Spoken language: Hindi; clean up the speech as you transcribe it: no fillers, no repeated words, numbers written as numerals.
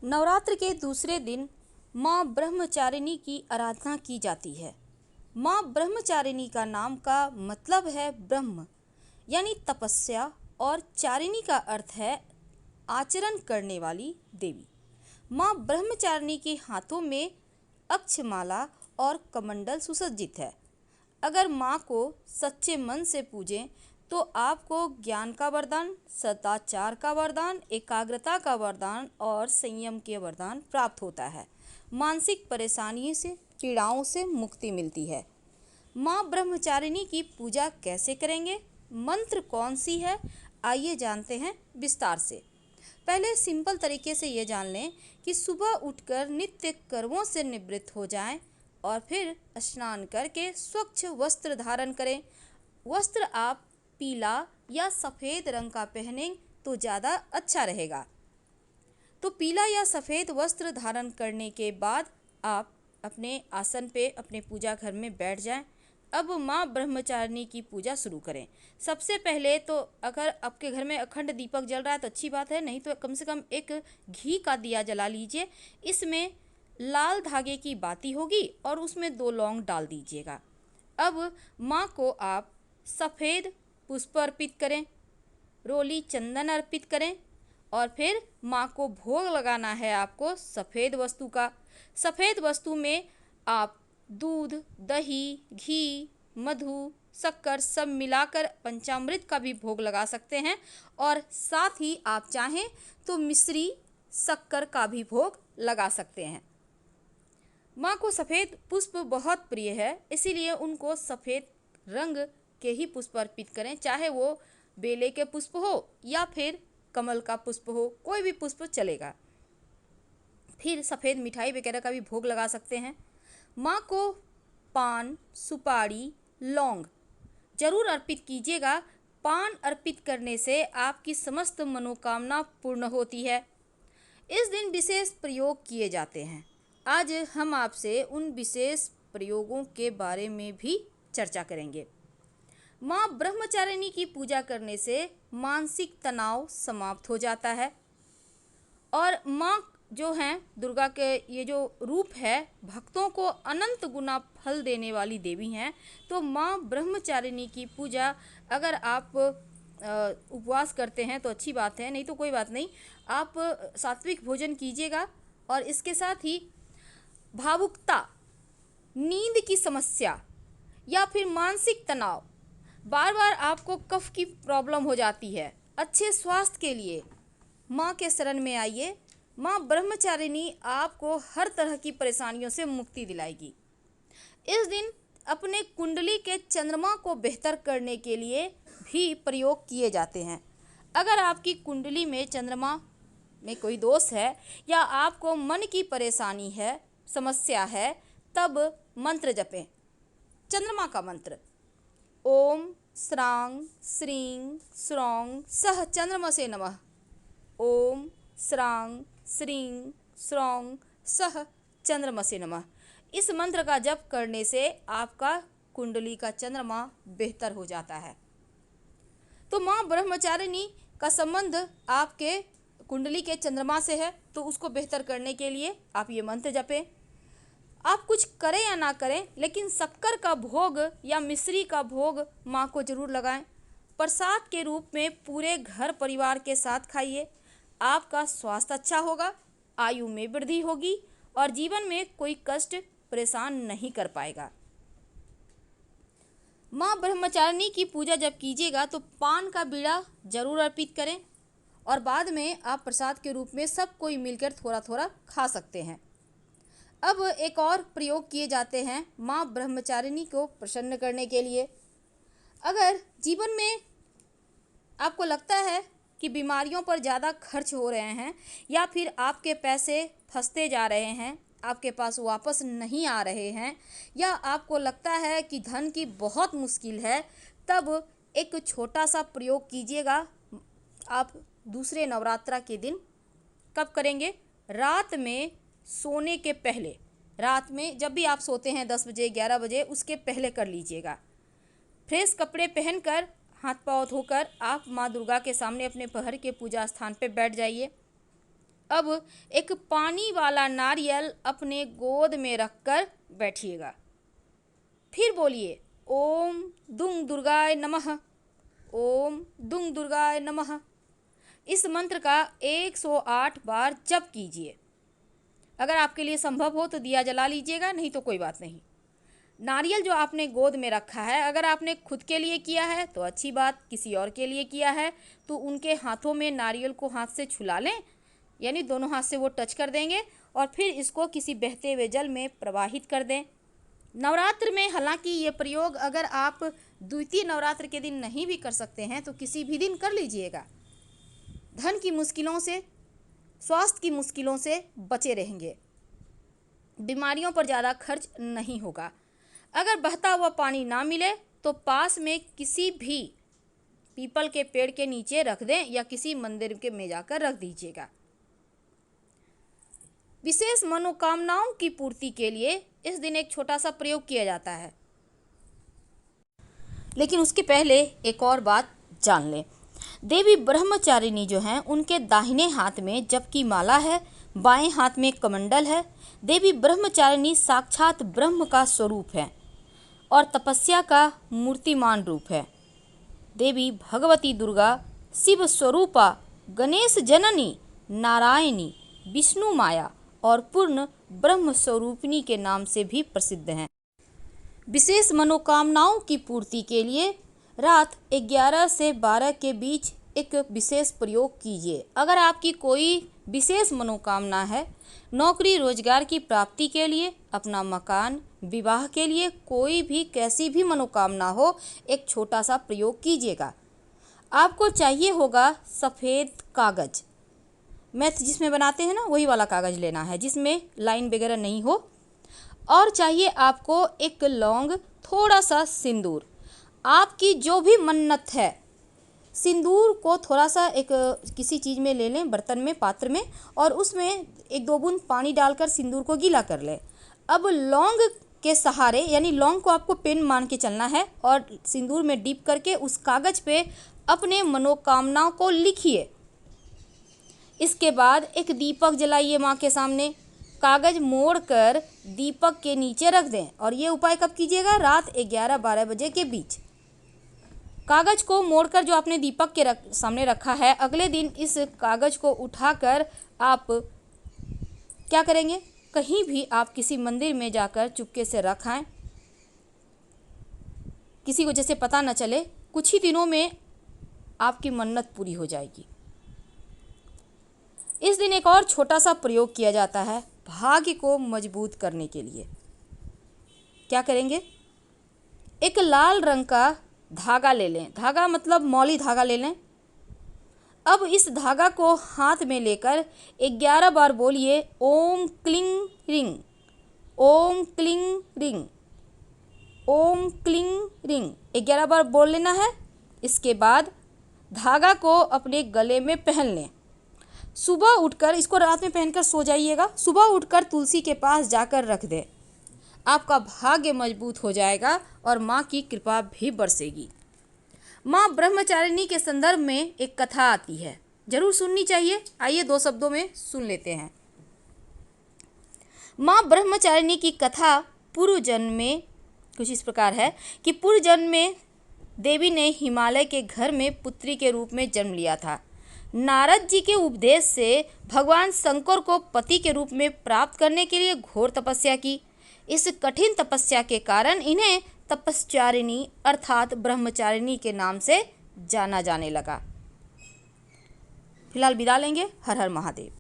नवरात्र के दूसरे दिन माँ ब्रह्मचारिणी की आराधना की जाती है। माँ ब्रह्मचारिणी का नाम का मतलब है ब्रह्म यानी तपस्या और चारिणी का अर्थ है आचरण करने वाली देवी। माँ ब्रह्मचारिणी के हाथों में अक्षमाला और कमंडल सुसज्जित है। अगर माँ को सच्चे मन से पूजें तो आपको ज्ञान का वरदान, सदाचार का वरदान, एकाग्रता का वरदान और संयम के वरदान प्राप्त होता है। मानसिक परेशानियों से, पीड़ाओं से मुक्ति मिलती है। माँ ब्रह्मचारिणी की पूजा कैसे करेंगे, मंत्र कौन सी है, आइए जानते हैं विस्तार से। पहले सिंपल तरीके से ये जान लें कि सुबह उठकर नित्य कर्मों से निवृत्त हो जाएं और फिर स्नान करके स्वच्छ वस्त्र धारण करें। वस्त्र आप पीला या सफ़ेद रंग का पहनें तो ज़्यादा अच्छा रहेगा। तो पीला या सफ़ेद वस्त्र धारण करने के बाद आप अपने आसन पे अपने पूजा घर में बैठ जाएं। अब माँ ब्रह्मचारिणी की पूजा शुरू करें। सबसे पहले तो अगर आपके घर में अखंड दीपक जल रहा है तो अच्छी बात है, नहीं तो कम से कम एक घी का दिया जला लीजिए। इसमें लाल धागे की बाती होगी और उसमें 2 लौंग डाल दीजिएगा। अब माँ को आप सफ़ेद पुष्प अर्पित करें, रोली चंदन अर्पित करें और फिर माँ को भोग लगाना है आपको सफ़ेद वस्तु का। सफ़ेद वस्तु में आप दूध, दही, घी, मधु, शक्कर सब मिलाकर पंचामृत का भी भोग लगा सकते हैं और साथ ही आप चाहें तो मिश्री, शक्कर का भी भोग लगा सकते हैं। माँ को सफ़ेद पुष्प बहुत प्रिय है, इसीलिए उनको सफ़ेद रंग के ही पुष्प अर्पित करें, चाहे वो बेले के पुष्प हो या फिर कमल का पुष्प हो, कोई भी पुष्प चलेगा। फिर सफ़ेद मिठाई वगैरह का भी भोग लगा सकते हैं। माँ को पान, सुपारी, लौंग जरूर अर्पित कीजिएगा। पान अर्पित करने से आपकी समस्त मनोकामना पूर्ण होती है। इस दिन विशेष प्रयोग किए जाते हैं। आज हम आपसे उन विशेष प्रयोगों के बारे में भी चर्चा करेंगे। माँ ब्रह्मचारिणी की पूजा करने से मानसिक तनाव समाप्त हो जाता है और माँ जो हैं दुर्गा के ये जो रूप है भक्तों को अनंत गुना फल देने वाली देवी हैं। तो माँ ब्रह्मचारिणी की पूजा अगर आप उपवास करते हैं तो अच्छी बात है, नहीं तो कोई बात नहीं, आप सात्विक भोजन कीजिएगा। और इसके साथ ही भावुकता, नींद की समस्या या फिर मानसिक तनाव, बार बार आपको कफ की प्रॉब्लम हो जाती है, अच्छे स्वास्थ्य के लिए माँ के शरण में आइए। माँ ब्रह्मचारिणी आपको हर तरह की परेशानियों से मुक्ति दिलाएगी। इस दिन अपने कुंडली के चंद्रमा को बेहतर करने के लिए भी प्रयोग किए जाते हैं। अगर आपकी कुंडली में चंद्रमा में कोई दोष है या आपको मन की परेशानी है, समस्या है, तब मंत्र जपें। चंद्रमा का मंत्र ओम स्रांग श्रीं स्रौं सह चंद्रमसे नमः। ओम स्रांग श्रीं स्रौं सह चंद्रमसे नमः। इस मंत्र का जप करने से आपका कुंडली का चंद्रमा बेहतर हो जाता है। तो माँ ब्रह्मचारिणी का संबंध आपके कुंडली के चंद्रमा से है, तो उसको बेहतर करने के लिए आप ये मंत्र जपें। आप कुछ करें या ना करें, लेकिन शक्कर का भोग या मिश्री का भोग माँ को जरूर लगाएं। प्रसाद के रूप में पूरे घर परिवार के साथ खाइए। आपका स्वास्थ्य अच्छा होगा, आयु में वृद्धि होगी और जीवन में कोई कष्ट परेशान नहीं कर पाएगा। माँ ब्रह्मचारिणी की पूजा जब कीजिएगा तो पान का बीड़ा जरूर अर्पित करें और बाद में आप प्रसाद के रूप में सब कोई मिलकर थोड़ा थोड़ा खा सकते हैं। अब एक और प्रयोग किए जाते हैं माँ ब्रह्मचारिणी को प्रसन्न करने के लिए। अगर जीवन में आपको लगता है कि बीमारियों पर ज़्यादा खर्च हो रहे हैं या फिर आपके पैसे फंसते जा रहे हैं, आपके पास वापस नहीं आ रहे हैं, या आपको लगता है कि धन की बहुत मुश्किल है, तब एक छोटा सा प्रयोग कीजिएगा। आप दूसरे नवरात्रा के दिन कब करेंगे? रात में सोने के पहले, रात में जब भी आप सोते हैं 10 बजे 11 बजे, उसके पहले कर लीजिएगा। फ्रेश कपड़े पहनकर हाथ पाँव धोकर आप माँ दुर्गा के सामने अपने पहर के पूजा स्थान पे बैठ जाइए। अब एक पानी वाला नारियल अपने गोद में रखकर बैठिएगा। फिर बोलिए ओम दुंग दुर्गाय नमः, ओम दुंग दुर्गाय नमः। इस मंत्र का 108 बार जप कीजिए। अगर आपके लिए संभव हो तो दिया जला लीजिएगा, नहीं तो कोई बात नहीं। नारियल जो आपने गोद में रखा है, अगर आपने खुद के लिए किया है तो अच्छी बात, किसी और के लिए किया है तो उनके हाथों में नारियल को हाथ से छुला लें, यानी दोनों हाथ से वो टच कर देंगे और फिर इसको किसी बहते हुए जल में प्रवाहित कर दें। नवरात्र में हालांकि ये प्रयोग अगर आप द्वितीय नवरात्र के दिन नहीं भी कर सकते हैं तो किसी भी दिन कर लीजिएगा। धन की मुश्किलों से, स्वास्थ्य की मुश्किलों से बचे रहेंगे, बीमारियों पर ज़्यादा खर्च नहीं होगा। अगर बहता हुआ पानी ना मिले तो पास में किसी भी पीपल के पेड़ के नीचे रख दें या किसी मंदिर के में जाकर रख दीजिएगा। विशेष मनोकामनाओं की पूर्ति के लिए इस दिन एक छोटा सा प्रयोग किया जाता है, लेकिन उसके पहले एक और बात जान लें। देवी ब्रह्मचारिणी जो हैं उनके दाहिने हाथ में जप की माला है, बाएं हाथ में कमंडल है। देवी ब्रह्मचारिणी साक्षात ब्रह्म का स्वरूप है और तपस्या का मूर्तिमान रूप है। देवी भगवती दुर्गा शिव स्वरूपा, गणेश जननी, नारायणी, विष्णु माया और पूर्ण ब्रह्म स्वरूपिणी के नाम से भी प्रसिद्ध हैं। विशेष मनोकामनाओं की पूर्ति के लिए रात 11 से 12 के बीच एक विशेष प्रयोग कीजिए। अगर आपकी कोई विशेष मनोकामना है, नौकरी रोजगार की प्राप्ति के लिए, अपना मकान, विवाह के लिए, कोई भी कैसी भी मनोकामना हो, एक छोटा सा प्रयोग कीजिएगा। आपको चाहिए होगा सफ़ेद कागज, मैथ जिसमें बनाते हैं ना वही वाला कागज लेना है जिसमें लाइन वगैरह नहीं हो, और चाहिए आपको एक लौंग, थोड़ा सा सिंदूर। आपकी जो भी मन्नत है, सिंदूर को थोड़ा सा एक किसी चीज़ में ले लें, बर्तन में, पात्र में, और उसमें 1-2 बूंद पानी डालकर सिंदूर को गीला कर लें। अब लौंग के सहारे, यानी लौंग को आपको पेन मान के चलना है और सिंदूर में डीप करके उस कागज पे अपने मनोकामनाओं को लिखिए। इसके बाद एक दीपक जलाइए माँ के सामने, कागज मोड़कर दीपक के नीचे रख दें। और ये उपाय कब कीजिएगा? रात 11-12 बजे के बीच। कागज को मोड़कर जो आपने दीपक के सामने रखा है, अगले दिन इस कागज को उठाकर आप क्या करेंगे? कहीं भी आप किसी मंदिर में जाकर चुपके से रख आएं, किसी को जैसे पता न चले। कुछ ही दिनों में आपकी मन्नत पूरी हो जाएगी। इस दिन एक और छोटा सा प्रयोग किया जाता है भाग्य को मजबूत करने के लिए। क्या करेंगे? एक लाल रंग का धागा ले लें, धागा मतलब मौली धागा ले लें। अब इस धागा को हाथ में लेकर 11 बार बोलिए ओम क्लिंग रिंग, ओम क्लिंग रिंग, ओम क्लिंग रिंग। 11 बार बोल लेना है। इसके बाद धागा को अपने गले में पहन लें। सुबह उठकर, इसको रात में पहनकर सो जाइएगा, सुबह उठकर तुलसी के पास जाकर रख दें। आपका भाग्य मजबूत हो जाएगा और माँ की कृपा भी बरसेगी। माँ ब्रह्मचारिणी के संदर्भ में एक कथा आती है, जरूर सुननी चाहिए। आइए 2 शब्दों में सुन लेते हैं। माँ ब्रह्मचारिणी की कथा पूर्व जन्म में कुछ इस प्रकार है कि पूर्व जन्म में देवी ने हिमालय के घर में पुत्री के रूप में जन्म लिया था। नारद जी के उपदेश से भगवान शंकर को पति के रूप में प्राप्त करने के लिए घोर तपस्या की। इस कठिन तपस्या के कारण इन्हें तपस्चारिणी अर्थात ब्रह्मचारिणी के नाम से जाना जाने लगा। फिलहाल विदा लेंगे। हर हर महादेव।